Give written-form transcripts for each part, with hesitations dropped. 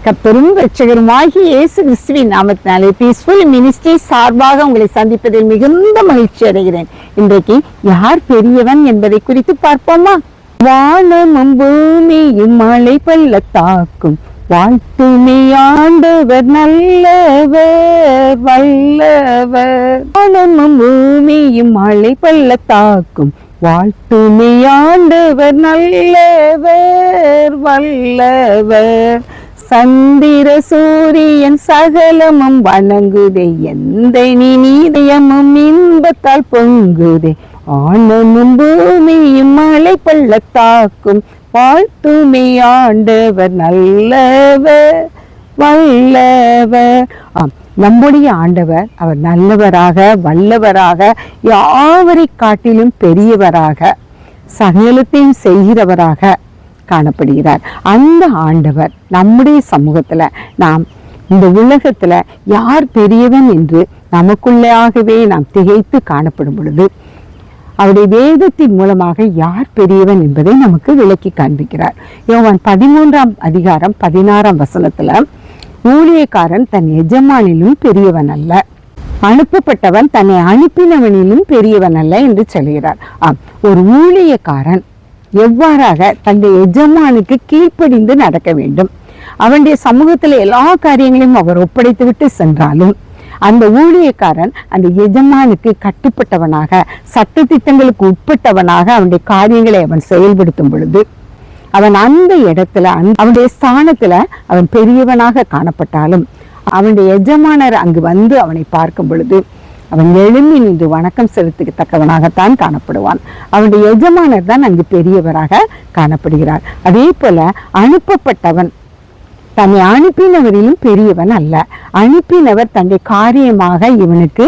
கர்த்தரும் இரட்சகருமாகிய இயேசு கிறிஸ்துவின் நாமத்தினாலே பீஸ்ஃபுல் மினிஸ்ட்ரி சார்பாக உங்களை சந்திப்பதில் மிகுந்த மகிழ்ச்சி அடைகிறேன். இன்றைக்கு யார் பெரியவன் என்பதை குறித்து பார்ப்போமா? வானமும் பூமியும் மழை பள்ளத்தாக்கும் வாழ்த்துமே ஆண்டவர் நல்லவர் வல்லவர். வானமும் பூமியும் மழை பள்ளத்தாக்கும் வாழ்த்துமே ஆண்டவர் நல்லவர் வல்லவர். சந்திர சூரியன் சகலமும் வணங்குதே, எந்த நீதயமும் இன்பத்தால் பொங்குதே. ஆனமும் பூமியும் மழை பள்ளத்தாக்கும் வாழ்த்துமே ஆண்டவர் நல்லவர் வல்லவர். நம்முடைய ஆண்டவர் அவர் நல்லவராக வல்லவராக யாவரை காட்டிலும் பெரியவராக சகலத்தையும் செய்கிறவராக காணப்படுகிறார். அந்த ஆண்டவர் நம்முடைய சமூகத்துல நாம் இந்த உலகத்துல யார் பெரியவன் என்று நமக்குள்ளாகவே நாம் திகைத்து காணப்படும் பொழுது அவருடைய வேதத்தின் மூலமாக யார் பெரியவன் என்பதை நமக்கு விளக்கி காண்பிக்கிறார். யோவான் 13ஆம் அதிகாரம் 16ஆம் வசனத்துல ஊழியக்காரன் தன் எஜமானிலும் பெரியவன் அல்ல, அனுப்பப்பட்டவன் தன்னை அனுப்பினவனிலும் பெரியவன் அல்ல என்று சொல்கிறார். ஒரு ஊழியக்காரன் எவ்வாறாக தன்னுடைய எஜமானுக்கு கீழ்ப்படிந்து நடக்க வேண்டும், அவனுடைய சமூகத்துல எல்லா காரியங்களையும் அவர் ஒப்படைத்து விட்டு சென்றாலும் அந்த ஊழியக்காரன் அந்த எஜமானுக்கு கட்டுப்பட்டவனாக சட்ட திட்டங்களுக்கு உட்பட்டவனாக அவனுடைய காரியங்களை அவன் செயல்படுத்தும் பொழுது அவன் அந்த இடத்துல அவனுடைய ஸ்தானத்துல அவன் பெரியவனாக காணப்பட்டாலும் அவனுடைய எஜமானர் அங்கு வந்து அவனை பார்க்கும் பொழுது அவன் எழும்பி நின்று வணக்கம் செலுத்தத்தக்கவனாகத்தான் காணப்படுவான். அவனுடைய எஜமானர் தான் அங்கு பெரியவராக காணப்படுகிறார். அதே போல அனுப்பப்பட்டவன் தன்னை அனுப்பினவரிலும் பெரியவன் அல்ல. அனுப்பினவர் தன்னுடைய காரியமாக இவனுக்கு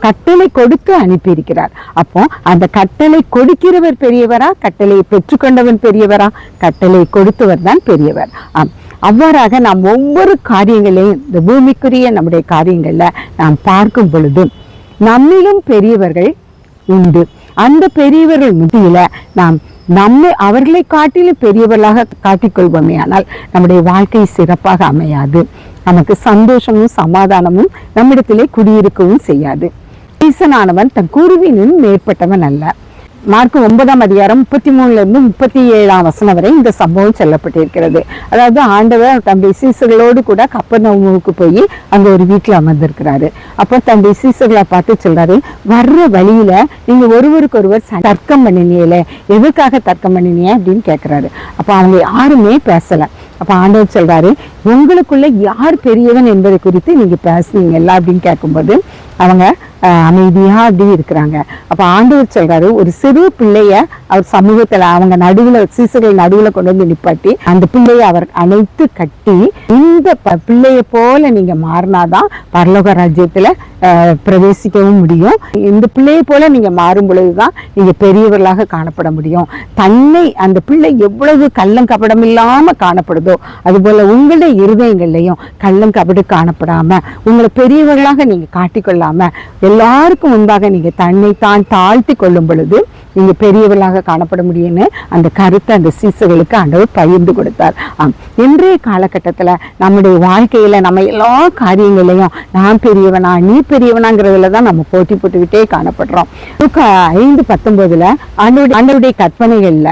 கட்டளை கொடுத்து அனுப்பியிருக்கிறார். அப்போ அந்த கட்டளை கொடுக்கிறவர் பெரியவரா, கட்டளையை பெற்றுக்கொண்டவன் பெரியவரா? கட்டளை கொடுத்தவர் தான் பெரியவர். அவ்வாறாக நாம் ஒவ்வொரு காரியங்களையும் இந்த பூமிக்குரிய நம்முடைய காரியங்கள்ல நாம் பார்க்கும் பொழுதும் நம்மிலும் பெரியவர்கள் உண்டு. அந்த பெரியவர்கள் மத்தியில நாம் அவர்களை காட்டிலும் பெரியவர்களாக காட்டிக்கொள்வோமே ஆனால் நம்முடைய வாழ்க்கை சிறப்பாக அமையாது. நமக்கு சந்தோஷமும் சமாதானமும் நம்மிடத்திலே குடியிருக்கவும் செய்யாது. ஈசனானவன் தன் குருவினும் மேற்பட்டவன் அல்ல. மார்க்கு 9ஆம் அதிகாரம் 33 37ஆம் வசனம் வரை இந்த சம்பவம் சொல்லப்பட்டிருக்கிறது. அதாவது ஆண்டவர் தன்னுடைய சீசர்களோடு கூட கப்பர்நகூமுக்கு போய் அங்க ஒரு வீட்டுல அமர்ந்திருக்கிறாரு. அப்போ தன்னுடைய சீசர்களை பார்த்து சொல்றாரு, வர்ற வழியில நீங்க ஒருவருக்கு ஒருவர் தர்க்கம் பண்ணினீங்களே, எதுக்காக தர்க்கம் பண்ணினீங்க அப்படின்னு கேட்கிறாரு. அப்ப அவங்க யாருமே பேசல. அப்ப ஆண்டவர் சொல்றாரு, உங்களுக்குள்ள யார் பெரியவன் என்பதை குறித்து நீங்க பேசுனீங்கல்ல அப்படின்னு கேட்கும்போது அவங்க அமைதியா அப்படி இருக்கிறாங்க. அப்ப ஆண்டவர் சொல்றாரு, ஒரு சிறு பிள்ளைய அவர் சமூகத்துல அவங்க நடுவுல சீசர்கள் நடுவுல கொண்டு வந்து நிப்பாட்டி அந்த பிள்ளைய அவர் அணைத்து கட்டி, இந்த பிள்ளைய போல நீங்க மாறினாதான் பரலோக ராஜ்யத்துல பிரவேசிக்கவும் முடியும். இந்த பிள்ளைய போல நீங்க மாறும் பொழுதுதான் நீங்க பெரியவர்களாக காணப்பட முடியும். தன்னை அந்த பிள்ளை எவ்வளவு கள்ளம் கபடம் இல்லாம காணப்படுதோ அதுபோல உங்களுடைய இருதயங்கள்லையும் கள்ளம் கபடு காணப்படாம உங்களை பெரியவர்களாக நீங்க காட்டிக்கொள்ளாம எல்லாருக்கும் முன்பாக நீங்க தன்னை தான் தாழ்த்தி கொள்ளும் பொழுது நீங்க பெரியவர்களாக காணப்பட முடியும்னு அந்த கருத்தை அந்த சீசர்களுக்கு ஆண்டவர் பகிர்ந்து கொடுத்தார். இன்றைய காலகட்டத்துல நம்முடைய வாழ்க்கையில நம்ம எல்லா காரியங்களையும் நான் பெரியவனா நீ பெரியவனாங்கிறதுலதான் நம்ம போட்டி போட்டுக்கிட்டே காணப்படுறோம். 5:19 ஆண்டவருடைய கற்பனைகள்ல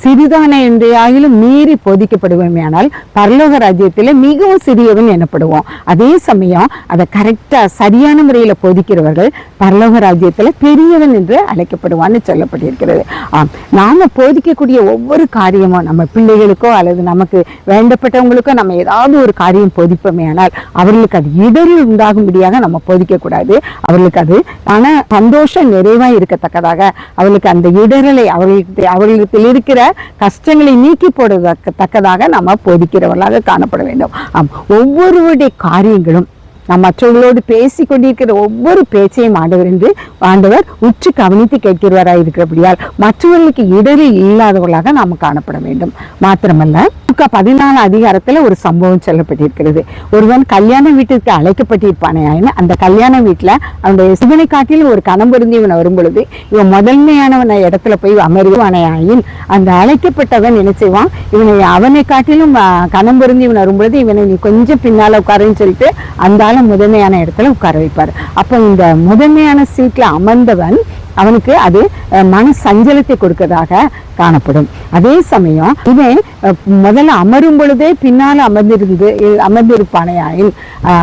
சிறிதான என்றையாயிலும் மீறி போதிக்கப்படுவோமே ஆனால் பரலோக ராஜ்யத்துல மிகவும் சிறியவன் எனப்படுவோம். அதே சமயம் அதை கரெக்டா சரியான முறையில போதிக்கிறவர்கள் பரலோக ராஜ்யத்துல பெரியவன் என்று அழைக்கப்படுவான்னு சொல்லப்பட்டிருக்கிறது. நாம போதிக்கக்கூடிய ஒவ்வொரு காரியமும் நம்ம பிள்ளைகளுக்கோ அல்லது நமக்கு வேண்டப்பட்டவங்களுக்கோ நம்ம ஏதாவது ஒரு காரியம் போதிப்போமே ஆனால் அவர்களுக்கு அது இடரில் உண்டாகும்படியாக நம்ம போதிக்க கூடாது. அவர்களுக்கு அது ஆனா சந்தோஷம் நிறைவா இருக்கத்தக்கதாக அவர்களுக்கு அந்த இடரலை அவர்களுக்கு இருக்கிற கஷ்டங்களை நீக்கி போடுவதற்கத்தக்கதாக நம்ம போதிக்கிறவர்களாக காணப்பட வேண்டும். ஒவ்வொருவருடைய காரியங்களும் நாம் மற்றவர்களோடு பேசி கொண்டிருக்கிற ஒவ்வொரு பேச்சையும் ஆண்டவர் உற்று கவனித்து கேட்கிறவராக இருக்கிறபடியால் மற்றவர்களுக்கு இடரில் இல்லாதவர்களாக நாம் காணப்பட வேண்டும். மாத்திரமல்ல 14 அதிகாரத்துல ஒரு சம்பவம் சொல்லப்பட்டிருக்கிறது. ஒருவன் கல்யாண வீட்டிற்கு அழைக்கப்பட்டிருப்பானே, அந்த கல்யாண வீட்டுல அவனுடைய சிவனை காட்டிலும் ஒரு கணம் பொருந்தியவன் வரும் பொழுது இவன் முதன்மையானவன இடத்துல போய் அமர்வானையாயின் அந்த அழைக்கப்பட்டவன் என்ன செய்வான், அவனை காட்டிலும் கணம் பொருந்தியவன் வரும் பொழுது இவனை நீ கொஞ்சம் பின்னால உட்காருன்னு சொல்லிட்டு அந்த ஆளை முதன்மையான இடத்துல உட்கார வைப்பார். அப்ப இந்த முதன்மையான சீட்ல அமர்ந்தவன் அவனுக்கு அது மன சஞ்சலத்தை கொடுக்கறதாக காணப்படும். அதே சமயம் இவன் முதல்ல அமரும் பொழுதே பின்னால அமர்ந்திருப்பானையாயின்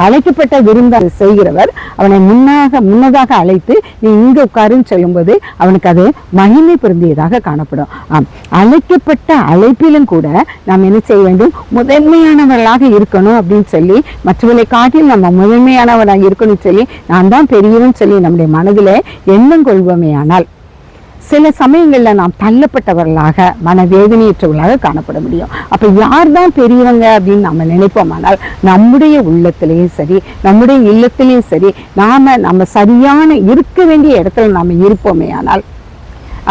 அழைக்கப்பட்ட விருந்தாளி செய்கிறவர் அவனை முன்னதாக அழைத்து நீ இங்க உட்காருன்னு சொல்லும்போது அவனுக்கு அது மகிமை பொருந்தியதாக காணப்படும். அழைக்கப்பட்ட அழைப்பிலும் கூட நாம் என்ன செய்ய வேண்டும், முதன்மையானவர்களாக இருக்கணும் அப்படின்னு சொல்லி, மற்றவர்களை காட்டில் நம்ம முதன்மையானவராக இருக்கணும்னு சொல்லி, நான் தான் பெரியவன் சொல்லி நம்முடைய மனதிலே எண்ணம் கொள்வோமே. ஆனால் சில சமயங்கள்ல நாம் தள்ளப்பட்டவர்களாக மனவேதனையற்றவர்களாக காணப்பட முடியும். அப்ப யார் தான் பெரியவங்க அப்படின்னு நம்ம நினைப்போமானால் நம்முடைய உள்ளத்திலேயும் சரி, நம்முடைய இல்லத்திலேயும் சரி, நம்ம சரியான இருக்க வேண்டிய இடத்துல நாம இருப்போமே ஆனால்,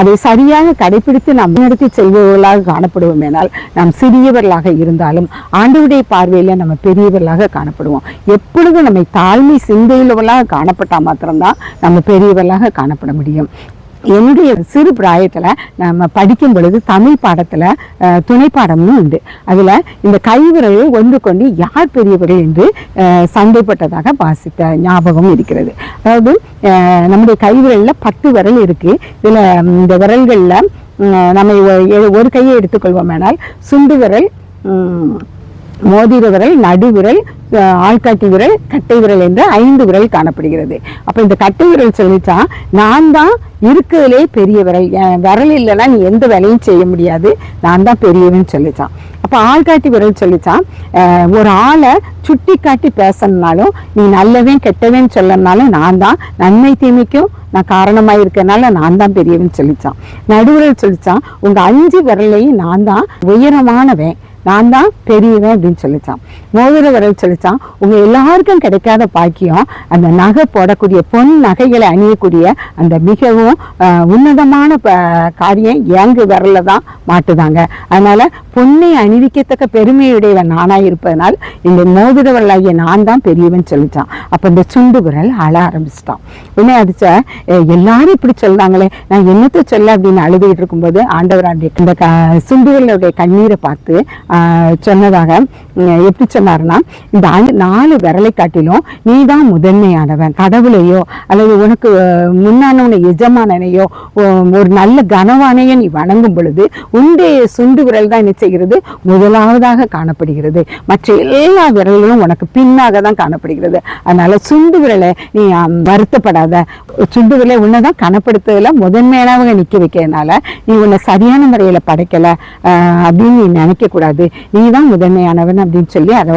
அதை சரியாக கடைபிடித்து நாம் நடத்தி செல்பவர்களாக காணப்படுவோமேனால் நாம் சிறியவர்களாக இருந்தாலும் ஆண்டவருடைய பார்வையில நம்ம பெரியவர்களாக காணப்படுவோம். எப்பொழுதும் நம்மை தாழ்மை சிந்தையுள்ளவர்களாக காணப்பட்டா மாத்திரம்தான் நம்ம பெரியவர்களாக காணப்பட முடியும். என்னுடைய சிறு பிராயத்துல நம்ம படிக்கும் பொழுது தமிழ் பாடத்துல துணை பாடம்னு உண்டு. அதுல இந்த கைவிரலை ஒன்று கொண்டு யார் பெரியவர்கள் என்று சண்டைப்பட்டதாக வாசித்த ஞாபகம் இருக்கிறது. அதாவது நம்முடைய கைவிரல்ல 10 விரல் இருக்கு. இதுல இந்த விரல்கள்ல நம்ம ஒரு கையை எடுத்துக்கொள்வோமேனால் சுண்டு விரல், மோதிர விரல், நடுவிரல், ஆள்காட்டி விரல், கட்டை விரல் என்ற 5 விரல் காணப்படுகிறது. அப்ப இந்த கட்டை விரல் சொல்லிச்சா நான் தான் இருக்கிறதுலே பெரிய விரல், விரல் இல்லைன்னா நீ எந்த வேலையும் செய்ய முடியாது, நான் தான் பெரியவன் சொல்லிச்சான். அப்ப ஆள்காட்டி விரல் சொல்லிச்சான், ஒரு ஆளை சுட்டி காட்டி பேசணுனாலும், நீ நல்லவன் கெட்டவன் சொல்லனாலும் நான் தான், நன்மை தீமைக்கும் நான் காரணமா இருக்கனால நான் தான் பெரியவன் சொல்லிச்சான். நடுவிரல் சொல்லிச்சான், உங்க 5 விரலையும் நான் தான் உயரமானவன், நான் தான் பெரியவன் அப்படின்னு சொல்லிச்சான். மோதிர விரல் சொல்லிச்சான், உங்க எல்லாருக்கும் கிடைக்காத பாக்கியம் அந்த நகை போடக்கூடிய பொன் நகைகளை அணியக்கூடிய அந்த மிகவும் உன்னதமான காரியம் எங்க விரல்ல தான் மாட்டுதாங்க. அதனால பொன்னை அணிவிக்கத்தக்க பெருமையுடையவன் நானா இருப்பதனால் இந்த மோதிர விரலாகிய நான் தான் பெரியவன் சொல்லிச்சான். அப்ப இந்த சுண்டு விரல் அழ ஆரம்பிச்சிட்டான். உடனே அடிச்ச எல்லாரும் இப்படி சொல்றாங்களே, நான் என்னத்தை சொல்ல அப்படின்னு அழுதுகிட்டு இருக்கும்போது ஆண்டவர் இந்த சுண்டு விரலுடைய கண்ணீரை பார்த்து சொன்னதாக எப்படி சொன்னார்னா, இந்த 4 விரலை காட்டிலும் நீ தான் முதன்மையானவன், கடவுளையோ அல்லது உனக்கு முன்னானவனை எஜமானனையோ ஒரு நல்ல கனவானையோ நீ வணங்கும் பொழுது உன்னுடைய சுண்டு விரல் தான் என்ன செய்கிறது, முதலாவதாக காணப்படுகிறது. மற்ற எல்லா விரல்களும் உனக்கு பின்னாக தான் காணப்படுகிறது. அதனால சுண்டு விரலை நீ வருத்தப்படாத, சுண்டு விரலை உன்னைதான் கனப்படுத்துறதுல முதன்மையானவங்க நிக்க வைக்கிறதுனால நீ உன்னை சரியான முறையில படைக்கல அப்படின்னு நீ நினைக்க கூடாது, நீ தான் முதன்மையானவன் அப்படின்னு சொல்லி அதை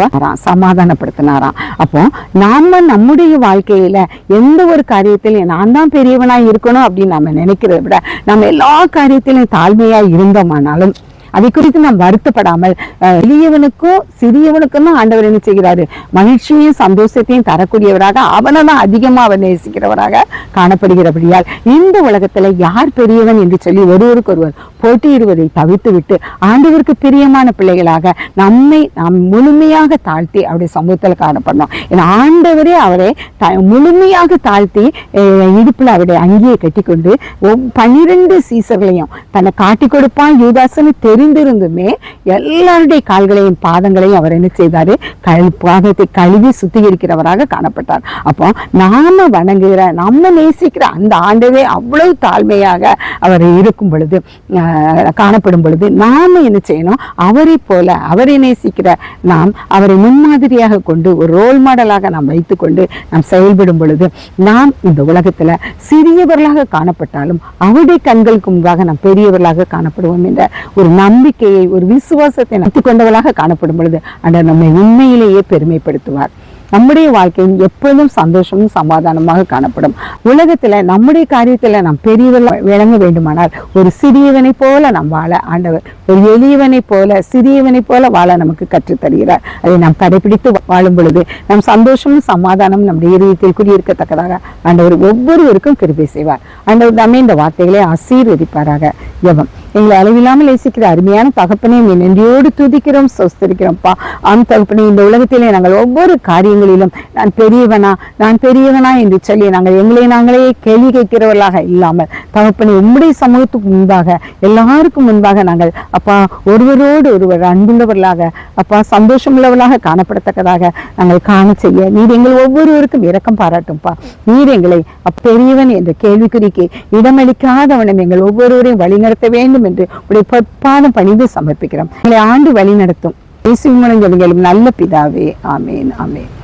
சமாதானப்படுத்தினாராம். அப்போ நாம நம்முடைய வாழ்க்கையில எந்த ஒரு காரியத்திலையும் நான் தான் பெரியவனா இருக்கணும் அப்படின்னு நம்ம நினைக்கிறத விட நம்ம எல்லா காரியத்திலையும் தாழ்மையா இருந்தோமானாலும் அதை குறித்து நாம் வருத்தப்படாமல் எளியவனுக்கும் சிறியவனுக்கும் தான் ஆண்டவர் என்ன செய்கிறாரு, மகிழ்ச்சியையும் சந்தோஷத்தையும் தரக்கூடியவராக அவனை தான் அதிகமா அவர் நேசிக்கிறவராக காணப்படுகிறபடியால் இந்த உலகத்துல யார் பெரியவன் என்று சொல்லி ஒருவருக்கொருவர் போட்டியிடுவதை தவிர்த்து விட்டு ஆண்டவருக்கு பிரியமான பிள்ளைகளாக நம்மை நாம் முழுமையாக தாழ்த்தி அவருடைய சமூகத்தில் காணப்படணும். ஏன்னா ஆண்டவரே அவரை முழுமையாக தாழ்த்தி இடுப்புல அவருடைய அங்கியை கட்டி கொண்டு 12 சீசர்களையும் தன்னை காட்டி கொடுப்பான் யூதாசன்னு தெரிந்திருந்துமே எல்லாருடைய கால்களையும் பாதங்களையும் அவர் என்ன செய்தாரு, பாதத்தை கழுவி சுத்திகரிக்கிறவராக காணப்பட்டார். அப்போ நாம வணங்குகிற நம்ம நேசிக்கிற அந்த ஆண்டவே அவ்வளவு தாழ்மையாக அவர் இருக்கும் பொழுது காணப்படும் பொழுது நாம என்ன செய்யணும், அவரை போல அவரை நேசிக்கிற நாம் அவரை முன்மாதிரியாக கொண்டு ஒரு ரோல் மாடலாக நாம் வைத்துக்கொண்டு நாம் செயல்படும் பொழுது நாம் இந்த உலகத்துல சிறியவர்களாக காணப்பட்டாலும் அவருடைய கண்களுக்கு முன்பாக நாம் பெரியவர்களாக காணப்படுவோம் என்ற ஒரு நம்பிக்கையை ஒரு விசுவாசத்தை நம்பிக் கொண்டவர்களாக காணப்படும் பொழுது அந்த நம்மை உண்மையிலேயே பெருமைப்படுத்துவார். நம்முடைய வாழ்க்கையும் எப்பொழுதும் சந்தோஷமும் சமாதானமாக காணப்படும். உலகத்துல நம்முடைய காரியத்துல நாம் பெரியவர்கள் விளங்க வேண்டுமானால் ஒரு சிறியவனை போல நாம் வாழ ஆண்டவர் ஒரு எளியவனை போல சிறியவனை போல வாழ நமக்கு கற்றுத் தருகிறார். அதை நாம் கடைபிடித்து வாழும் பொழுது நம் சந்தோஷமும் சமாதானமும் நம்முடைய இதயத்தில் குடியிருக்கத்தக்கதாக ஆண்டவர் ஒவ்வொருவருக்கும் கிருபை செய்வார். ஆண்டவர் தாமே இந்த வார்த்தைகளை ஆசீர்வதிப்பாராக. ஜெபம். எங்களை அளவில்லாமல் நேசிக்கிற அருமையான தகப்பனே, நன்றியோடு துதிக்கிறோம், ஸ்தோத்திரிக்கிறோம்ப்பா. தகப்பனே, இந்த உலகத்திலே நாங்கள் ஒவ்வொரு காரியங்களிலும் நான் பெரியவனா என்று சொல்லி நாங்கள் எங்களை நாங்களே கேள்வி கேட்கிறவர்களாக இல்லாமல் தகப்பனே, உம்முடைய சமூகத்துக்கு முன்பாக எல்லாருக்கும் முன்பாக நாங்கள் அப்பா ஒருவரோடு ஒருவர் அன்புள்ளவர்களாக அப்பா சந்தோஷமுள்ளவர்களாக காணப்படத்தக்கதாக நாங்கள் காண செய்ய நீர் எங்கள் ஒவ்வொருவருக்கும் இரக்கம் பாராட்டும்பா. நீர் எங்களை பெரியவன் என்ற கேள்விக்குறிக்கு இடமளிக்காதவனும் எங்கள் ஒவ்வொருவரையும் வழிநடத்த வேண்டும் என்று உடைய பொற்பாதம் பணிந்து சமர்ப்பிக்கிறோம். எங்களை ஆண்டு வழி நடத்தும் இயேசுவின் மூலம் ஜெபிக்கிறோம் நல்ல பிதாவே. ஆமேன், ஆமேன்.